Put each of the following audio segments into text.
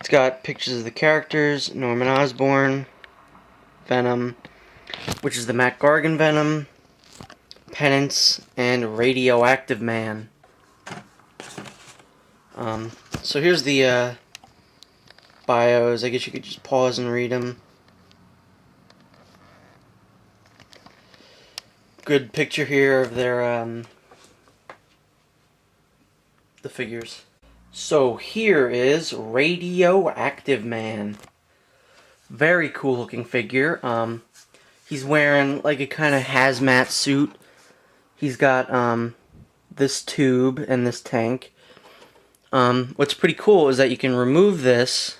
It's got pictures of the characters, Norman Osborn, Venom, which is the Mac Gargan Venom, Penance, and Radioactive Man. So here's the bios. I guess you could just pause and read them. Good picture here of their the figures. So here is Radioactive Man. Very cool looking figure. He's wearing like a kind of hazmat suit. He's got this tube and this tank. What's pretty cool is that you can remove this,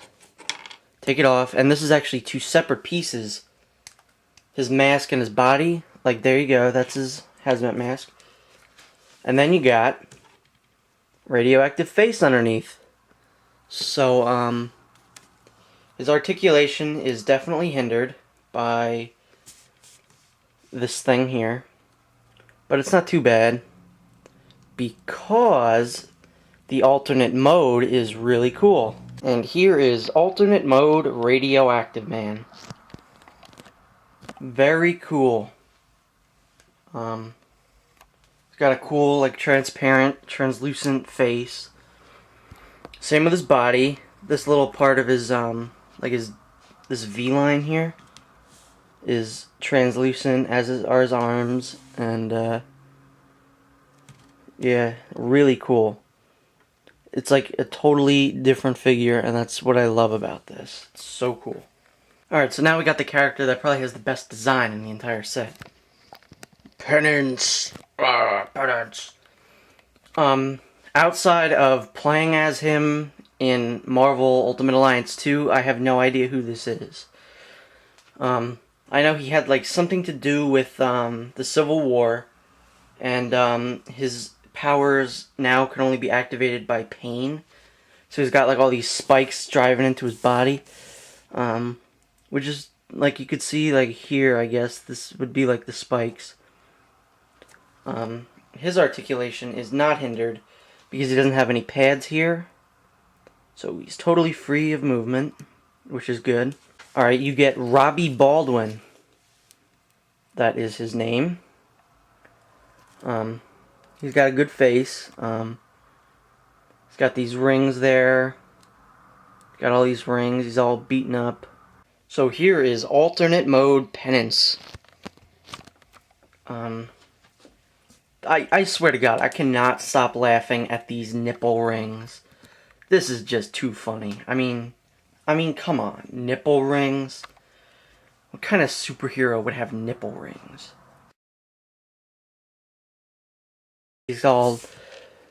take it off, and this is actually two separate pieces. His mask and his body. Like, there you go, that's his hazmat mask. And then you got radioactive face underneath. So, his articulation is definitely hindered by this thing here. But it's not too bad, because the alternate mode is really cool. And here is alternate mode Radioactive Man. Very cool. He's got a cool, like, transparent, translucent face. Same with his body. This little part of his, this V-line here is translucent, as are his arms, and, yeah, really cool. It's like a totally different figure, and that's what I love about this. It's so cool. Alright, so now we got the character that probably has the best design in the entire set. Penance. Penance. Outside of playing as him in Marvel Ultimate Alliance 2, I have no idea who this is. I know he had like something to do with the Civil War, and his powers now can only be activated by pain. So he's got like all these spikes driving into his body, which is like you could see like here. I guess this would be like the spikes. His articulation is not hindered because he doesn't have any pads here. So he's totally free of movement, which is good. Alright, you get Robbie Baldwin. That is his name. He's got a good face. He's got these rings there. Got all these rings. He's all beaten up. So here is alternate mode Penance. I swear to God, I cannot stop laughing at these nipple rings. This is just too funny. I mean, come on, nipple rings? What kind of superhero would have nipple rings? He's all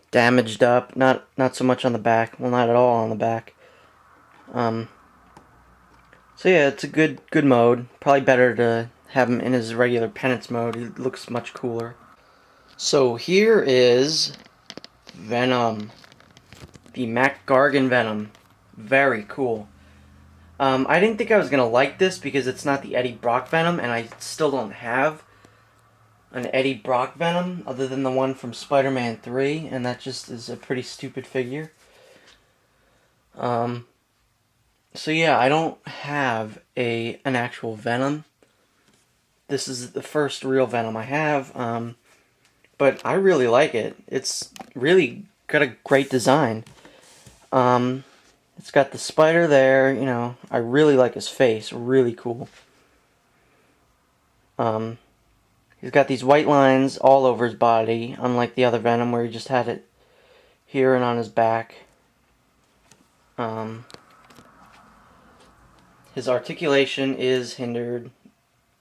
damaged up, not so much on the back. Well, not at all on the back. So yeah, it's a good mode. Probably better to have him in his regular Penance mode. He looks much cooler. So here is Venom. The Mac Gargan Venom. Very cool. I didn't think I was going to like this because it's not the Eddie Brock Venom, and I still don't have an Eddie Brock Venom other than the one from Spider-Man 3, and that just is a pretty stupid figure. So yeah, I don't have an actual Venom. This is the first real Venom I have, but I really like it. It's really got a great design. It's got the spider there, you know, I really like his face, really cool. He's got these white lines all over his body, unlike the other Venom where he just had it here and on his back. His articulation is hindered.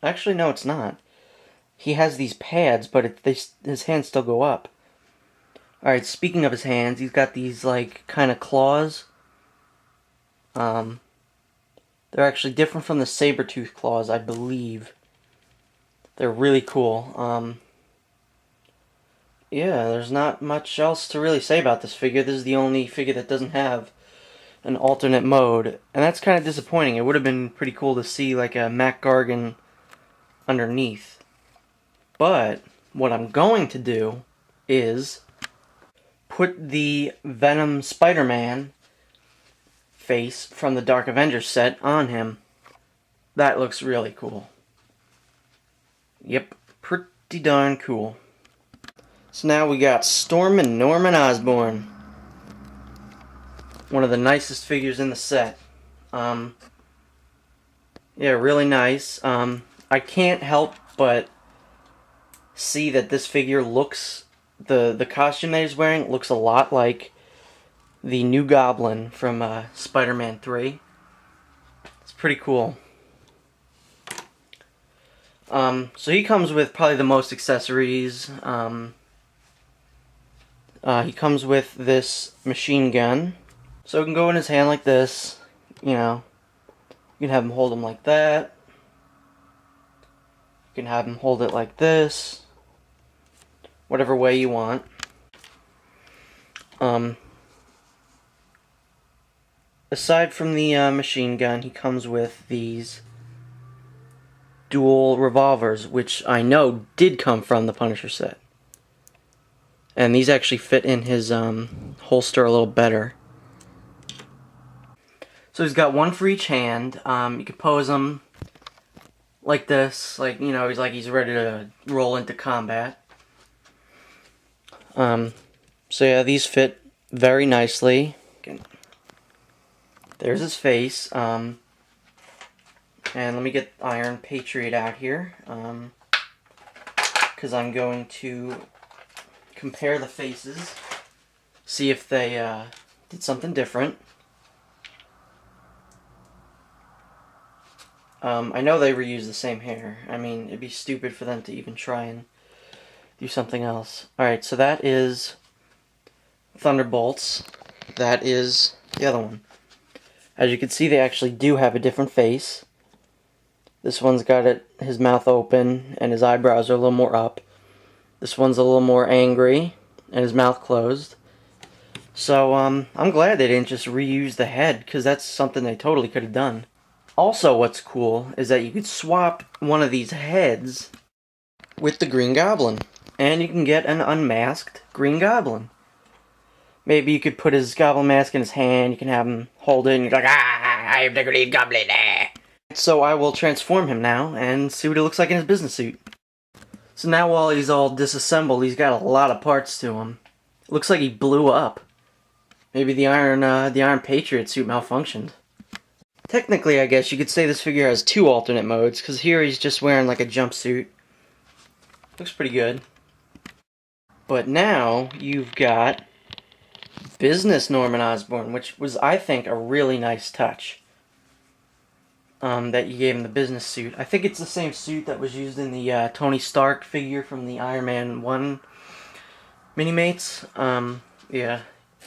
Actually, no, it's not. He has these pads, but his hands still go up. Alright, speaking of his hands, he's got these, like, kind of claws. They're actually different from the saber-tooth claws, I believe. They're really cool. Yeah, there's not much else to really say about this figure. This is the only figure that doesn't have an alternate mode, and that's kind of disappointing. It would have been pretty cool to see, like, a Mac Gargan underneath. But what I'm going to do is put the Venom Spider-Man face from the Dark Avengers set on him. That looks really cool. Yep, pretty darn cool. So now we got Stormin Norman Osborn. One of the nicest figures in the set. Yeah, really nice. I can't help but see that this figure looks, the costume that he's wearing looks a lot like the new Goblin from Spider-Man 3. It's pretty cool. So he comes with probably the most accessories. He comes with this machine gun. So it can go in his hand like this, you know. You can have him hold him like that. You can have him hold it like this. Whatever way you want. Aside from the machine gun, he comes with these dual revolvers, which I know did come from the Punisher set. And these actually fit in his holster a little better. So he's got one for each hand. You can pose him like this, like, you know, he's ready to roll into combat. So yeah, these fit very nicely. There's his face. And let me get Iron Patriot out here, because I'm going to compare the faces, see if they did something different. I know they reuse the same hair. I mean, it'd be stupid for them to even try and do something else. Alright, so that is Thunderbolts. That is the other one. As you can see, they actually do have a different face. This one's got his mouth open and his eyebrows are a little more up. This one's a little more angry and his mouth closed. So I'm glad they didn't just reuse the head, because that's something they totally could have done. Also, what's cool is that you could swap one of these heads with the Green Goblin, and you can get an unmasked Green Goblin. Maybe you could put his Goblin mask in his hand, you can have him hold it, and you're like, "Ah, I am the Green Goblin." So I will transform him now and see what he looks like in his business suit. So now while he's all disassembled, he's got a lot of parts to him. It looks like he blew up. Maybe the Iron Patriot suit malfunctioned. Technically, I guess you could say this figure has two alternate modes, because here he's just wearing like a jumpsuit. Looks pretty good. But now you've got Business Norman Osborn, which was, I think, a really nice touch. That you gave him the business suit. I think it's the same suit that was used in the Tony Stark figure from the Iron Man 1 Minimates. Yeah.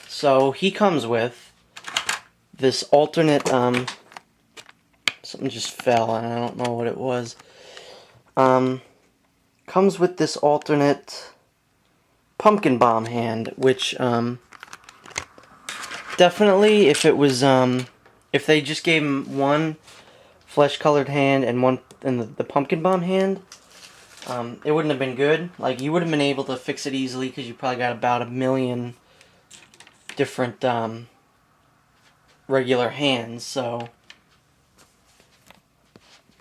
So he comes with this alternate, something just fell and I don't know what it was. Comes with this alternate pumpkin bomb hand, which, definitely if it was, if they just gave him one flesh-colored hand and one and the pumpkin bomb hand, it wouldn't have been good. Like, you would have been able to fix it easily because you probably got about 1 million different regular hands. So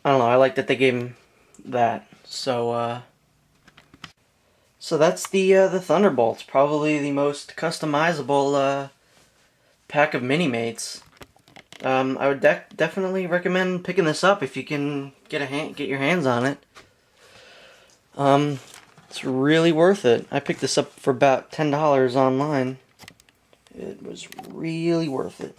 I don't know. I like that they gave him that. So so that's the Thunderbolts. Probably the most customizable pack of Minimates. I would definitely recommend picking this up if you can get your hands on it. It's really worth it. I picked this up for about $10 online. It was really worth it.